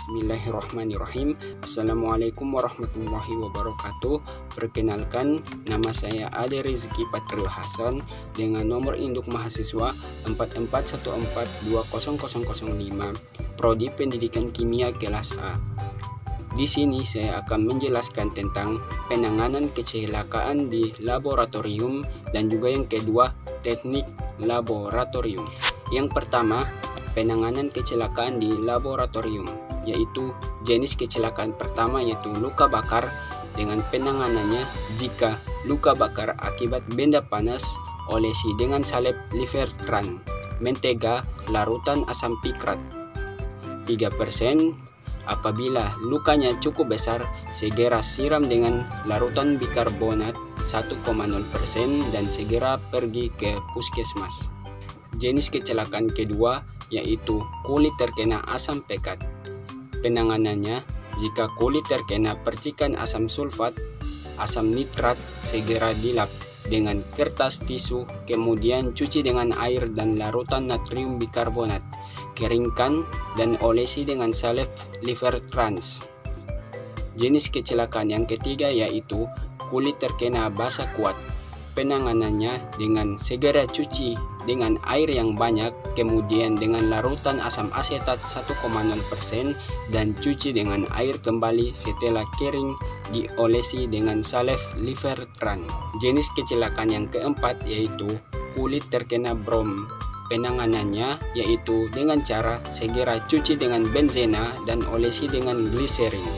Bismillahirrahmanirrahim. Assalamualaikum warahmatullahi wabarakatuh. Perkenalkan, nama saya Ade Rizky Patrio Hasan dengan nomor induk mahasiswa 4414200005, Prodi Pendidikan Kimia kelas A. Di sini saya akan menjelaskan tentang penanganan kecelakaan di laboratorium dan juga yang kedua, teknik laboratorium. Yang pertama, penanganan kecelakaan di laboratorium, yaitu jenis kecelakaan pertama yaitu luka bakar dengan penanganannya jika luka bakar akibat benda panas, olesi dengan salep livertran, mentega, larutan asam pikrat 3%. Apabila lukanya cukup besar, segera siram dengan larutan bikarbonat 1,0% dan segera pergi ke puskesmas. Jenis kecelakaan kedua yaitu kulit terkena asam pekat. Penanganannya, jika kulit terkena percikan asam sulfat, asam nitrat, segera dilap dengan kertas tisu, kemudian cuci dengan air dan larutan natrium bikarbonat, keringkan dan olesi dengan salep livertrans. Jenis kecelakaan yang ketiga yaitu kulit terkena basah kuat. Penanganannya dengan segera cuci dengan air yang banyak, kemudian dengan larutan asam asetat 1,0% dan cuci dengan air kembali setelah kering, diolesi dengan salep livertran. Jenis kecelakaan yang keempat yaitu kulit terkena brom. Penanganannya yaitu dengan cara segera cuci dengan benzena dan olesi dengan gliserin.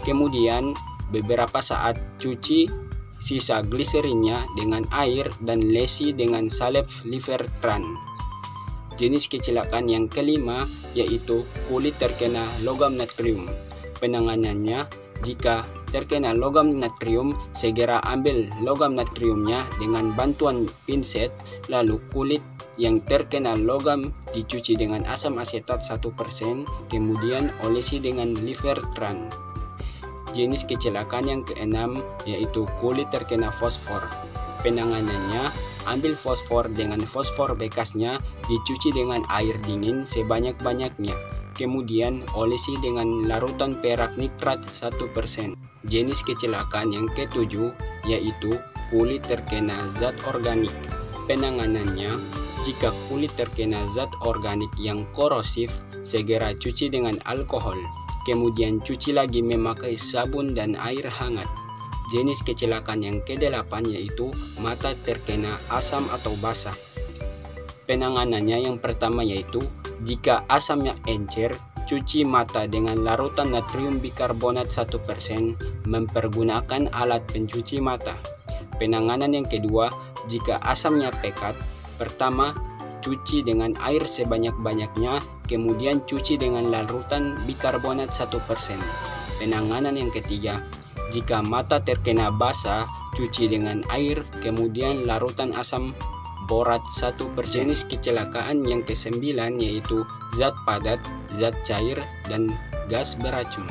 Kemudian beberapa saat cuci sisa gliserinnya dengan air dan lesi dengan salep livertran. Jenis kecelakaan yang kelima yaitu kulit terkena logam natrium. Penanganannya, jika terkena logam natrium, segera ambil logam natriumnya dengan bantuan pinset, lalu kulit yang terkena logam dicuci dengan asam asetat 1%, kemudian olesi dengan livertran. Jenis kecelakaan yang keenam yaitu kulit terkena fosfor. Penanganannya, ambil fosfor dengan fosfor bekasnya, dicuci dengan air dingin sebanyak-banyaknya, kemudian olesi dengan larutan perak nitrat 1%. Jenis kecelakaan yang ketujuh yaitu kulit terkena zat organik. Penanganannya, jika kulit terkena zat organik yang korosif, segera cuci dengan alkohol, kemudian cuci lagi memakai sabun dan air hangat. Jenis kecelakaan yang kedelapan yaitu mata terkena asam atau basah. Penanganannya yang pertama yaitu jika asamnya encer, cuci mata dengan larutan natrium bikarbonat 1%, mempergunakan alat pencuci mata. Penanganan yang kedua, jika asamnya pekat, pertama cuci dengan air sebanyak-banyaknya, kemudian cuci dengan larutan bikarbonat 1%. Penanganan yang ketiga, jika mata terkena basah, cuci dengan air, kemudian larutan asam borat 1%. Jenis kecelakaan yang kesembilan yaitu zat padat, zat cair, dan gas beracun.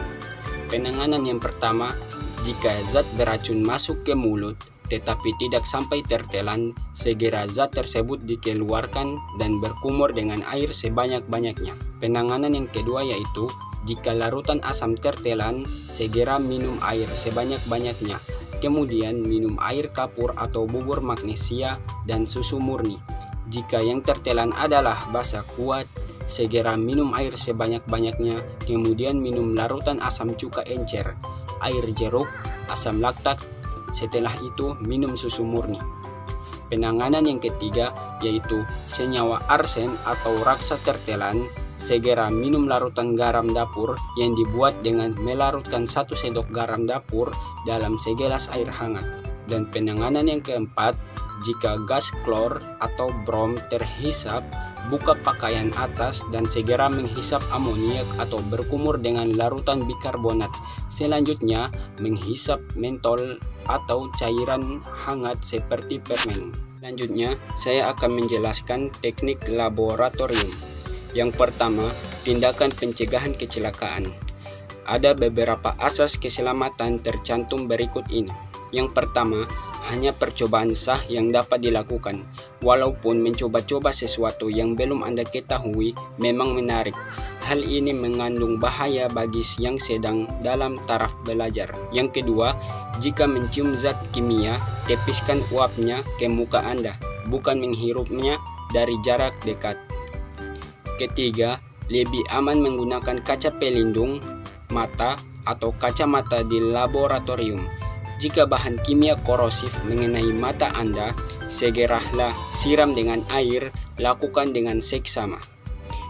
Penanganan yang pertama, jika zat beracun masuk ke mulut tetapi tidak sampai tertelan, segera zat tersebut dikeluarkan dan berkumur dengan air sebanyak-banyaknya. Penanganan yang kedua yaitu jika larutan asam tertelan, segera minum air sebanyak-banyaknya, kemudian minum air kapur atau bubur magnesia dan susu murni. Jika yang tertelan adalah basah kuat, segera minum air sebanyak-banyaknya, kemudian minum larutan asam cuka encer, air jeruk, asam laktat. Setelah itu minum susu murni. Penanganan yang ketiga yaitu senyawa arsen atau raksa tertelan, segera minum larutan garam dapur yang dibuat dengan melarutkan 1 sendok garam dapur dalam segelas air hangat. Dan penanganan yang keempat, jika gas klor atau brom terhisap, buka pakaian atas dan segera menghisap amoniak atau berkumur dengan larutan bikarbonat. Selanjutnya, menghisap mentol atau cairan hangat seperti permen. Selanjutnya, saya akan menjelaskan teknik laboratorium. Yang pertama, tindakan pencegahan kecelakaan. Ada beberapa asas keselamatan tercantum berikut ini. Yang pertama, hanya percobaan sah yang dapat dilakukan. Walaupun mencoba-coba sesuatu yang belum Anda ketahui memang menarik, hal ini mengandung bahaya bagi yang sedang dalam taraf belajar. Yang kedua, jika mencium zat kimia, tepiskan uapnya ke muka Anda, bukan menghirupnya dari jarak dekat. Ketiga, lebih aman menggunakan kaca pelindung mata atau kacamata di laboratorium. Jika bahan kimia korosif mengenai mata Anda, segeralah siram dengan air, lakukan dengan seksama.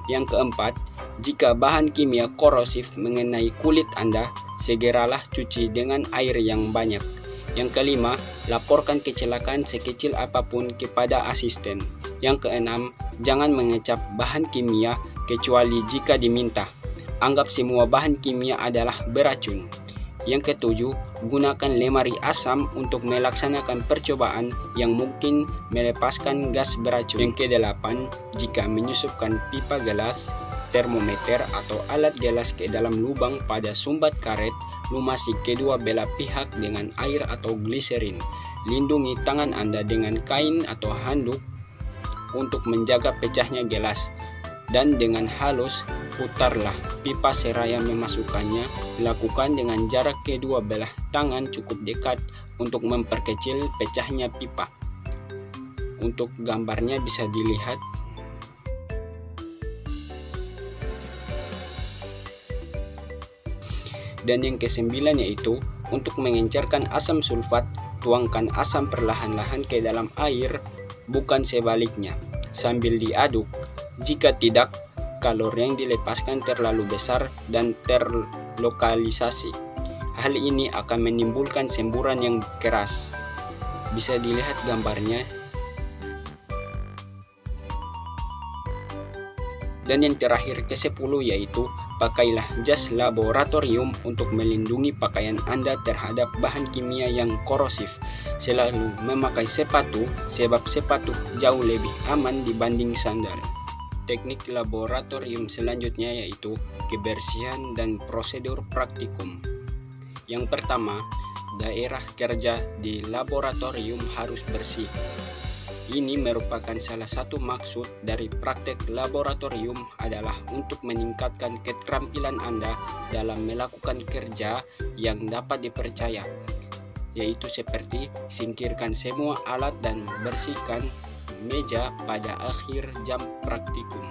Yang keempat, jika bahan kimia korosif mengenai kulit Anda, segeralah cuci dengan air yang banyak. Yang kelima, laporkan kecelakaan sekecil apapun kepada asisten. Yang keenam, jangan mengecap bahan kimia kecuali jika diminta. Anggap semua bahan kimia adalah beracun. Yang ketujuh, gunakan lemari asam untuk melaksanakan percobaan yang mungkin melepaskan gas beracun. Yang kedelapan, jika menyusupkan pipa gelas, termometer atau alat gelas ke dalam lubang pada sumbat karet, lumasi kedua belah pihak dengan air atau gliserin. Lindungi tangan Anda dengan kain atau handuk untuk menjaga pecahnya gelas. Dan dengan halus, putarlah pipa seraya memasukkannya. Lakukan dengan jarak kedua belah tangan cukup dekat untuk memperkecil pecahnya pipa. Untuk gambarnya bisa dilihat. Dan yang kesembilan yaitu, untuk mengencerkan asam sulfat, tuangkan asam perlahan-lahan ke dalam air, bukan sebaliknya, sambil diaduk. Jika tidak, kalori yang dilepaskan terlalu besar dan terlokalisasi. Hal ini akan menimbulkan semburan yang keras. Bisa dilihat gambarnya. Dan yang terakhir ke-10 yaitu, pakailah jas laboratorium untuk melindungi pakaian Anda terhadap bahan kimia yang korosif. Selalu memakai sepatu, sebab sepatu jauh lebih aman dibanding sandal. Teknik laboratorium selanjutnya yaitu kebersihan dan prosedur praktikum. Yang pertama, daerah kerja di laboratorium harus bersih. Ini merupakan salah satu maksud dari praktek laboratorium adalah untuk meningkatkan keterampilan Anda dalam melakukan kerja yang dapat dipercaya, yaitu seperti singkirkan semua alat dan bersihkan meja pada akhir jam praktikum.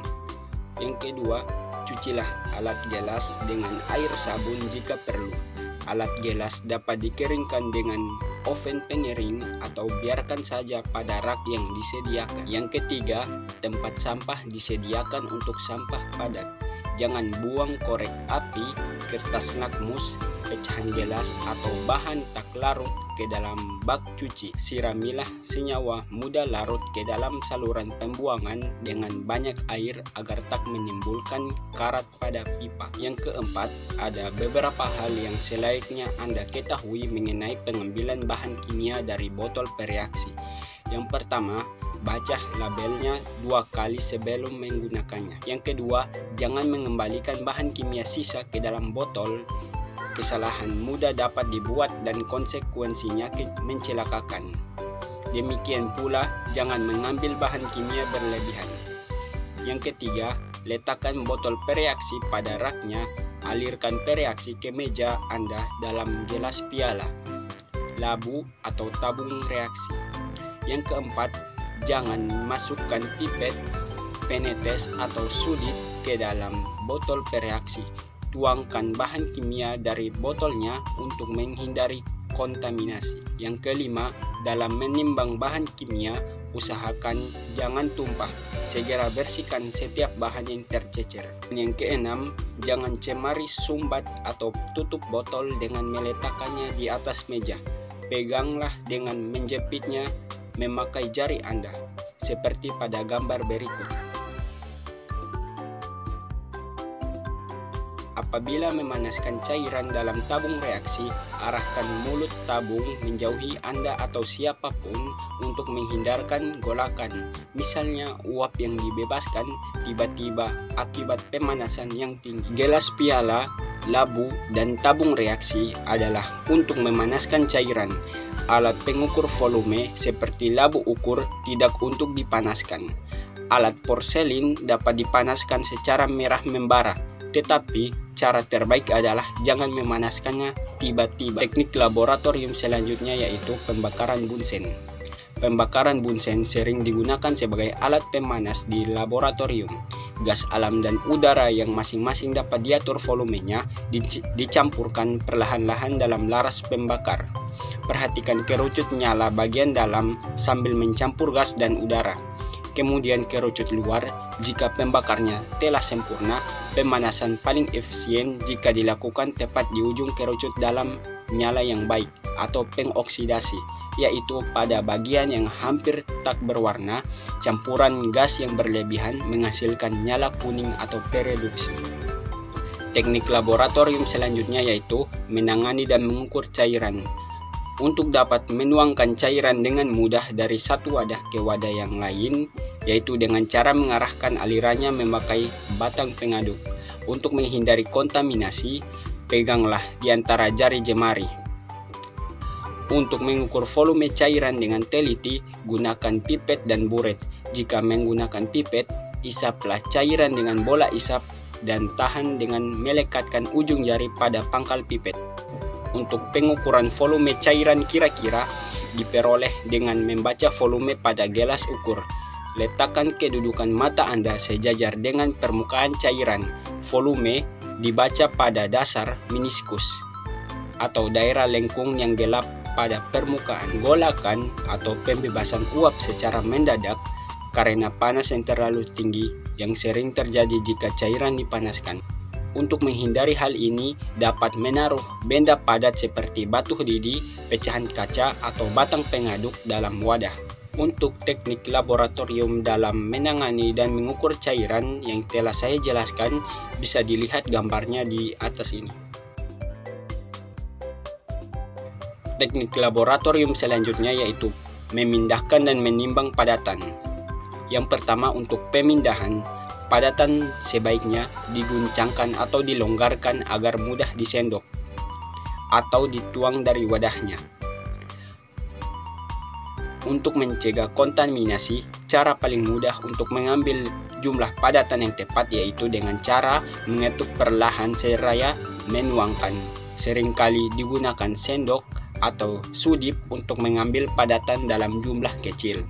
Yang kedua, cucilah alat gelas dengan air sabun jika perlu. Alat gelas dapat dikeringkan dengan oven pengering atau biarkan saja pada rak yang disediakan. Yang ketiga, tempat sampah disediakan untuk sampah padat. Jangan buang korek api, kertas lakmus, pecahan gelas atau bahan tak larut ke dalam bak cuci. Siramilah senyawa mudah larut ke dalam saluran pembuangan dengan banyak air agar tak menimbulkan karat pada pipa. Yang keempat, ada beberapa hal yang selayaknya Anda ketahui mengenai pengambilan bahan kimia dari botol pereaksi. Yang pertama, baca labelnya 2 kali sebelum menggunakannya. Yang kedua, jangan mengembalikan bahan kimia sisa ke dalam botol. Kesalahan mudah dapat dibuat dan konsekuensinya mencelakakan. Demikian pula, jangan mengambil bahan kimia berlebihan. Yang ketiga, letakkan botol pereaksi pada raknya. Alirkan pereaksi ke meja Anda dalam gelas piala, labu atau tabung reaksi. Yang keempat, jangan masukkan pipet, penetes atau sulit ke dalam botol pereaksi. Tuangkan bahan kimia dari botolnya untuk menghindari kontaminasi. Yang kelima, dalam menimbang bahan kimia, usahakan jangan tumpah. Segera bersihkan setiap bahan yang tercecer. Yang keenam, jangan cemari sumbat atau tutup botol dengan meletakkannya di atas meja. Peganglah dengan menjepitnya memakai jari Anda, seperti pada gambar berikut. Apabila memanaskan cairan dalam tabung reaksi, arahkan mulut tabung menjauhi Anda atau siapapun untuk menghindarkan golakan. Misalnya uap yang dibebaskan tiba-tiba akibat pemanasan yang tinggi. Gelas piala, labu, dan tabung reaksi adalah untuk memanaskan cairan. alat pengukur volume seperti labu ukur tidak untuk dipanaskan. Alat porselin dapat dipanaskan secara merah membara, tetapi cara terbaik adalah jangan memanaskannya tiba-tiba. Teknik laboratorium selanjutnya yaitu pembakaran bunsen. Pembakaran bunsen sering digunakan sebagai alat pemanas di laboratorium. Gas alam dan udara yang masing-masing dapat diatur volumenya dicampurkan perlahan-lahan dalam laras pembakar. Perhatikan kerucut nyala bagian dalam sambil mencampur gas dan udara. Kemudian kerucut luar jika pembakarnya telah sempurna. Pemanasan paling efisien jika dilakukan tepat di ujung kerucut dalam nyala yang baik atau pengoksidasi, yaitu pada bagian yang hampir tak berwarna. Campuran gas yang berlebihan menghasilkan nyala kuning atau pereduksi. Teknik laboratorium selanjutnya yaitu menangani dan mengukur cairan. Untuk dapat menuangkan cairan dengan mudah dari satu wadah ke wadah yang lain, yaitu dengan cara mengarahkan alirannya memakai batang pengaduk. Untuk menghindari kontaminasi, peganglah di antara jari jemari. Untuk mengukur volume cairan dengan teliti, gunakan pipet dan buret. Jika menggunakan pipet, isaplah cairan dengan bola isap dan tahan dengan melekatkan ujung jari pada pangkal pipet. Untuk pengukuran volume cairan kira-kira diperoleh dengan membaca volume pada gelas ukur. Letakkan kedudukan mata Anda sejajar dengan permukaan cairan. Volume dibaca pada dasar meniskus atau daerah lengkung yang gelap pada permukaan. Golakan atau pembebasan uap secara mendadak karena panas yang terlalu tinggi yang sering terjadi jika cairan dipanaskan. Untuk menghindari hal ini, dapat menaruh benda padat seperti batu didi, pecahan kaca, atau batang pengaduk dalam wadah. Untuk teknik laboratorium dalam menangani dan mengukur cairan yang telah saya jelaskan, bisa dilihat gambarnya di atas ini. Teknik laboratorium selanjutnya yaitu memindahkan dan menimbang padatan. Yang pertama, untuk pemindahan, padatan sebaiknya diguncangkan atau dilonggarkan agar mudah disendok atau dituang dari wadahnya. Untuk mencegah kontaminasi, cara paling mudah untuk mengambil jumlah padatan yang tepat yaitu dengan cara mengetuk perlahan seraya menuangkan. Seringkali digunakan sendok atau sudip untuk mengambil padatan dalam jumlah kecil.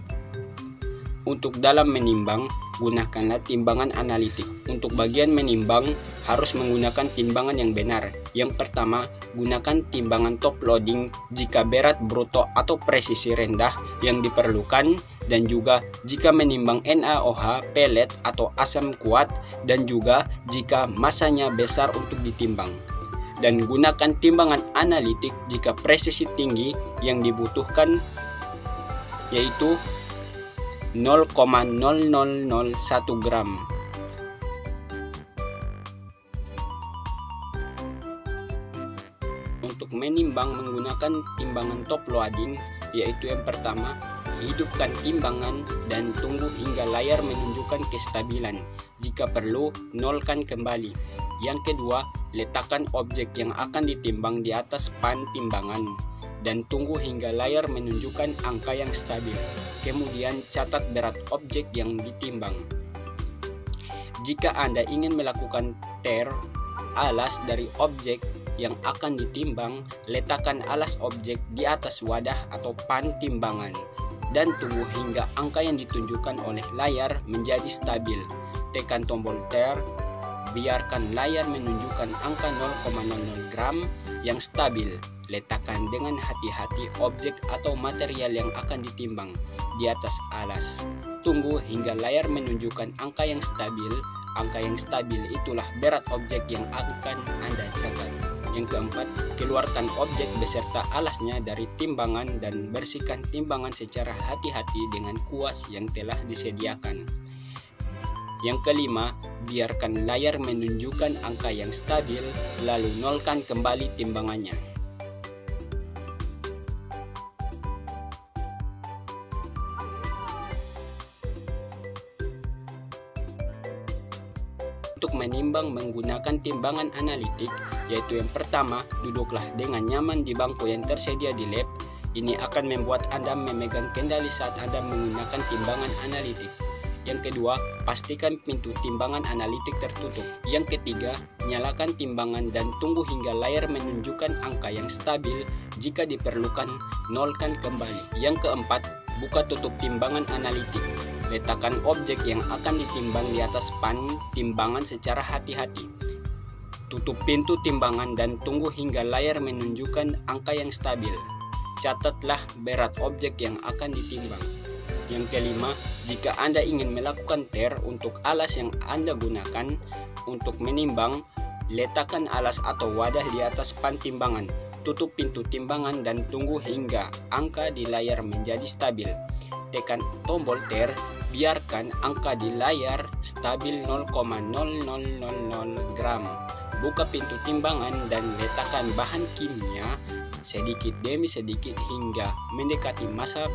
Untuk dalam menimbang, gunakanlah timbangan analitik. Untuk bagian menimbang, harus menggunakan timbangan yang benar. Yang pertama, gunakan timbangan top loading jika berat bruto atau presisi rendah yang diperlukan, dan juga jika menimbang NaOH, pelet atau asam kuat, dan juga jika masanya besar untuk ditimbang. Dan gunakan timbangan analitik jika presisi tinggi yang dibutuhkan yaitu 0,0001 gram. Untuk menimbang menggunakan timbangan top loading, yaitu yang pertama, hidupkan timbangan dan tunggu hingga layar menunjukkan kestabilan. Jika perlu, nolkan kembali. Yang kedua, letakkan objek yang akan ditimbang di atas pan timbangan dan tunggu hingga layar menunjukkan angka yang stabil. Kemudian catat berat objek yang ditimbang. Jika Anda ingin melakukan alas dari objek yang akan ditimbang, letakkan alas objek di atas wadah atau pan timbangan dan tunggu hingga angka yang ditunjukkan oleh layar menjadi stabil. Tekan tombol enter. Biarkan layar menunjukkan angka 0,00 gram yang stabil. Letakkan dengan hati-hati objek atau material yang akan ditimbang di atas alas. Tunggu hingga layar menunjukkan angka yang stabil. Angka yang stabil itulah berat objek yang akan Anda catat. Yang keempat, keluarkan objek beserta alasnya dari timbangan dan bersihkan timbangan secara hati-hati dengan kuas yang telah disediakan. Yang kelima, biarkan layar menunjukkan angka yang stabil, lalu nolkan kembali timbangannya. Untuk menimbang menggunakan timbangan analitik, yaitu yang pertama, duduklah dengan nyaman di bangku yang tersedia di lab. Ini akan membuat Anda memegang kendali saat Anda menggunakan timbangan analitik. Yang kedua, pastikan pintu timbangan analitik tertutup. Yang ketiga, nyalakan timbangan dan tunggu hingga layar menunjukkan angka yang stabil. Jika diperlukan, nolkan kembali. Yang keempat, buka tutup timbangan analitik. Letakkan objek yang akan ditimbang di atas pan timbangan secara hati-hati. Tutup pintu timbangan dan tunggu hingga layar menunjukkan angka yang stabil. Catatlah berat objek yang akan ditimbang. Yang kelima, jika Anda ingin melakukan TER untuk alas yang Anda gunakan untuk menimbang, letakkan alas atau wadah di atas pan timbangan. Tutup pintu timbangan dan tunggu hingga angka di layar menjadi stabil. Tekan tombol TER, biarkan angka di layar stabil 0,0000 gram. Buka pintu timbangan dan letakkan bahan kimia sedikit demi sedikit hingga mendekati massa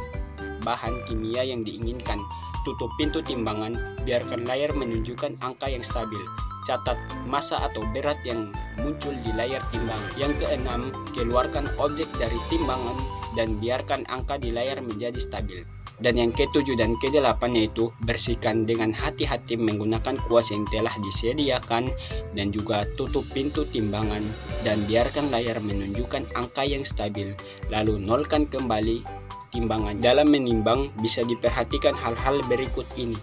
bahan kimia yang diinginkan. Tutup pintu timbangan, biarkan layar menunjukkan angka yang stabil. Catat massa atau berat yang muncul di layar timbangan. Yang keenam, keluarkan objek dari timbangan dan biarkan angka di layar menjadi stabil. Dan yang ketujuh dan kedelapan yaitu bersihkan dengan hati-hati menggunakan kuas yang telah disediakan dan juga tutup pintu timbangan dan biarkan layar menunjukkan angka yang stabil. Lalu nolkan kembali timbangan. Dalam menimbang bisa diperhatikan hal-hal berikut ini.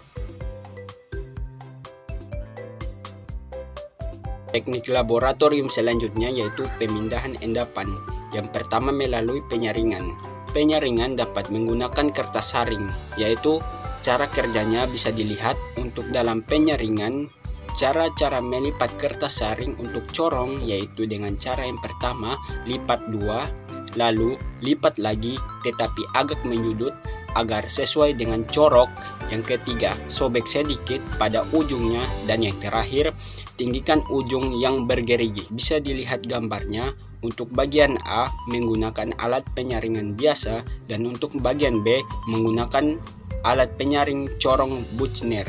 Teknik laboratorium selanjutnya yaitu pemindahan endapan. Yang pertama melalui penyaringan. Penyaringan dapat menggunakan kertas saring, yaitu cara kerjanya bisa dilihat untuk dalam penyaringan. Cara-cara melipat kertas saring untuk corong yaitu dengan cara yang pertama lipat dua, lalu lipat lagi tetapi agak menyudut agar sesuai dengan corok. Yang ketiga, sobek sedikit pada ujungnya, dan yang terakhir, tinggikan ujung yang bergerigi. Bisa dilihat gambarnya. Untuk bagian A menggunakan alat penyaringan biasa dan untuk bagian B menggunakan alat penyaring corong Buchner.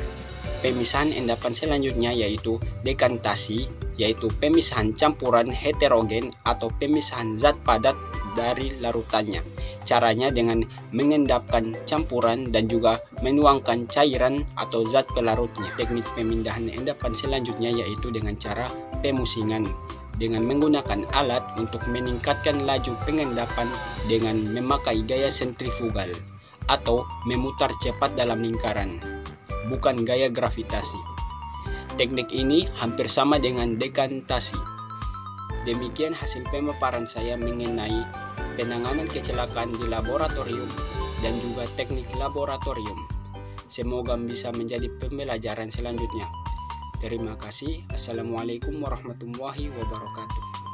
Pemisahan endapan selanjutnya yaitu dekantasi, yaitu pemisahan campuran heterogen atau pemisahan zat padat dari larutannya. Caranya dengan mengendapkan campuran dan juga menuangkan cairan atau zat pelarutnya. Teknik pemindahan endapan selanjutnya yaitu dengan cara pemusingan, dengan menggunakan alat untuk meningkatkan laju pengendapan dengan memakai gaya sentrifugal atau memutar cepat dalam lingkaran, bukan gaya gravitasi. Teknik ini hampir sama dengan dekantasi. Demikian hasil pemaparan saya mengenai penanganan kecelakaan di laboratorium dan juga teknik laboratorium. Semoga bisa menjadi pembelajaran selanjutnya. Terima kasih. Assalamualaikum warahmatullahi wabarakatuh.